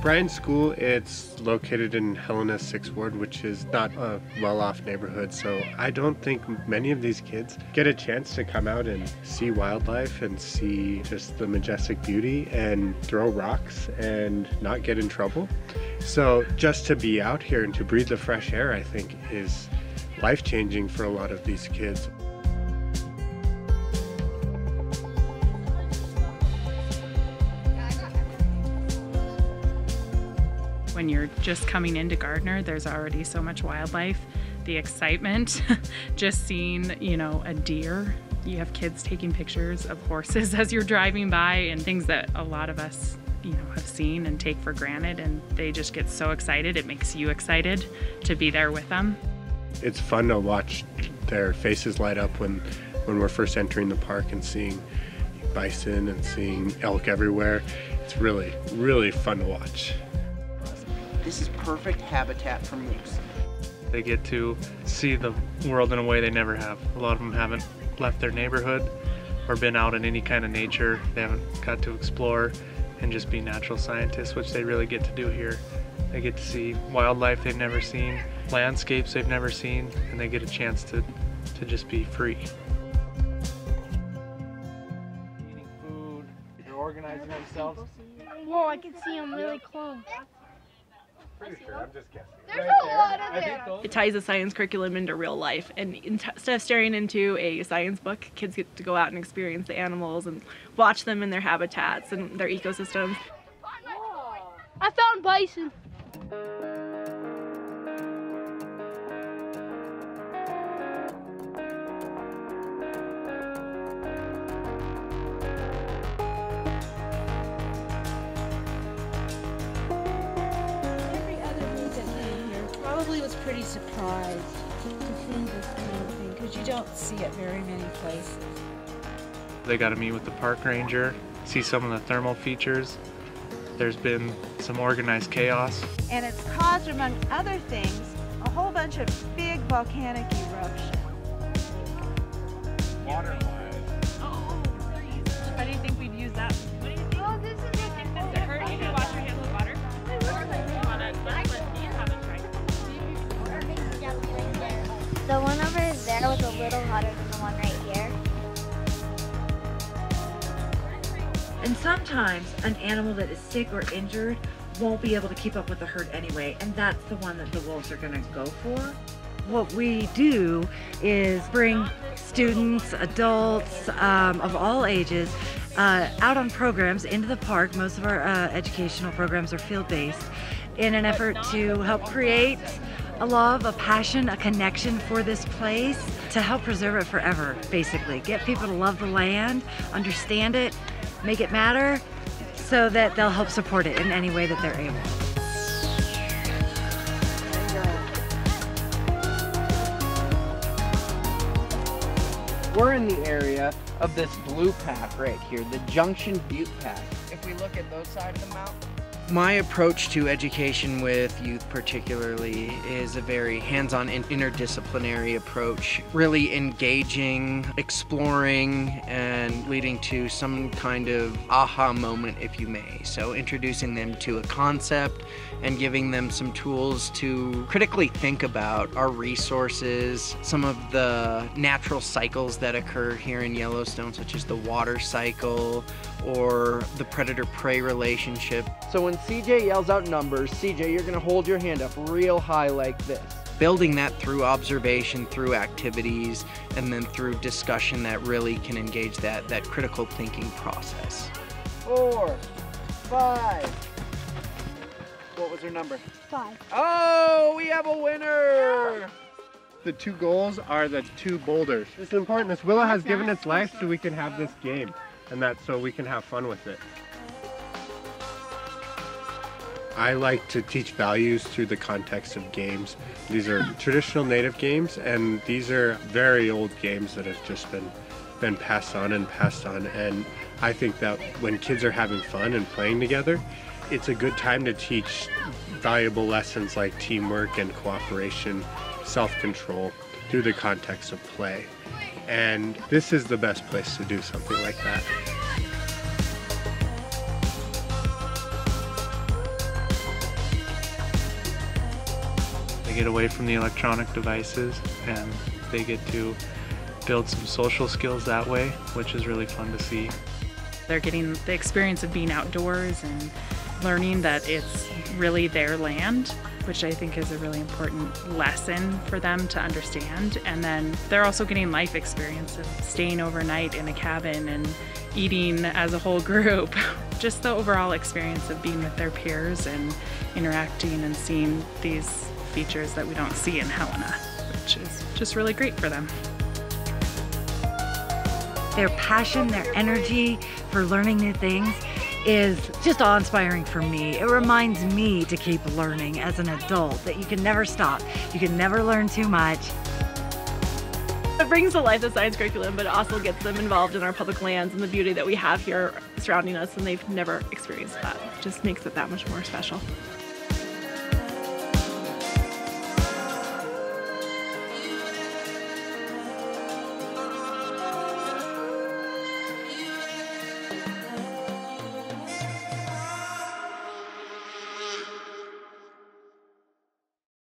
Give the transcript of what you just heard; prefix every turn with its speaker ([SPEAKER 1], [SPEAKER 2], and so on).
[SPEAKER 1] Bryant School, it's located in Helena's 6th Ward, which is not a well-off neighborhood, so I don't think many of these kids get a chance to come out and see wildlife and see just the majestic beauty and throw rocks and not get in trouble. So just to be out here and to breathe the fresh air, I think, is life-changing for a lot of these kids.
[SPEAKER 2] When you're just coming into Gardner, there's already so much wildlife. The excitement, just seeing, a deer. You have kids taking pictures of horses as you're driving by and things that a lot of us, have seen and take for granted, and they just get so excited. It makes you excited to be there with them. It's
[SPEAKER 1] fun to watch their faces light up when we're first entering the park and seeing bison and seeing elk everywhere. It's really, really fun to watch.
[SPEAKER 3] This is perfect habitat for moose.
[SPEAKER 4] They get to see the world in a way they never have. A lot of them haven't left their neighborhood or been out in any kind of nature. They haven't got to explore and just be natural scientists, which they really get to do here. They get to see wildlife they've never seen, landscapes they've never seen, and they get a chance to just be free.
[SPEAKER 3] Eating food, they're organizing themselves.
[SPEAKER 5] Whoa, I can see them really close.
[SPEAKER 1] Pretty sure, I'm just guessing.
[SPEAKER 5] There's a lot of them.
[SPEAKER 6] It ties the science curriculum into real life, and instead of staring into a science book, kids get to go out and experience the animals and watch them in their habitats and their ecosystems.
[SPEAKER 5] I found bison.
[SPEAKER 7] Probably was pretty surprised to see this kind of thing because you don't see it very many places.
[SPEAKER 4] They got to meet with the park ranger, see some of the thermal features. There's been some organized chaos.
[SPEAKER 7] And it's caused, among other things, a whole bunch of big volcanic eruptions.
[SPEAKER 1] Water-wise.
[SPEAKER 6] Oh, how do you think we'd use that? What do you think?
[SPEAKER 5] Oh, this is
[SPEAKER 6] Does it hurt you to wash your hands with water?
[SPEAKER 8] The one over there was a little hotter than the one right here.
[SPEAKER 9] And sometimes an animal that is sick or injured won't be able to keep up with the herd anyway, and that's the one that the wolves are going to go for. What we do is bring students, adults of all ages out on programs into the park. Most of our educational programs are field-based in an effort to help create a love, a passion, a connection for this place to help preserve it forever, basically. Get people to love the land, understand it, make it matter, so that they'll help support it in any way that they're able.
[SPEAKER 3] We're in the area of this blue path right here, the Junction Butte Path. If we look at those sides of the mountain, my approach to education with youth particularly is a very hands-on and interdisciplinary approach, really engaging, exploring, and leading to some kind of aha moment, if you may. So introducing them to a concept and giving them some tools to critically think about our resources, some of the natural cycles that occur here in Yellowstone, such as the water cycle or the predator-prey relationship. So when CJ yells out numbers, CJ, you're gonna hold your hand up real high like this. Building that through observation, through activities, and then through discussion that really can engage that critical thinking process. 4, 5. What was her number?
[SPEAKER 5] 5.
[SPEAKER 3] Oh, we have a winner!
[SPEAKER 1] The 2 goals are the 2 boulders. It's important. This willow has given its life so we can have this game, and that's so we can have fun with it. I like to teach values through the context of games. These are traditional Native games, and these are very old games that have just been passed on and passed on. And I think that when kids are having fun and playing together, it's a good time to teach valuable lessons like teamwork and cooperation, self-control through the context of play. And this is the best place to do something like that.
[SPEAKER 4] get away from the electronic devices, and they get to build some social skills that way, which is really fun to see.
[SPEAKER 2] They're getting the experience of being outdoors and learning that it's really their land, which I think is a really important lesson for them to understand. And then they're also getting life experience of staying overnight in a cabin and eating as a whole group. Just the overall experience of being with their peers and interacting and seeing these features that we don't see in Helena, which is just really great for them.
[SPEAKER 10] Their passion, their energy for learning new things is just awe-inspiring for me. It reminds me to keep learning as an adult, that you can never stop. You can never learn too much.
[SPEAKER 6] It brings to life the science curriculum, but it also gets them involved in our public lands and the beauty that we have here surrounding us, and they've never experienced that. It just makes it that much more special.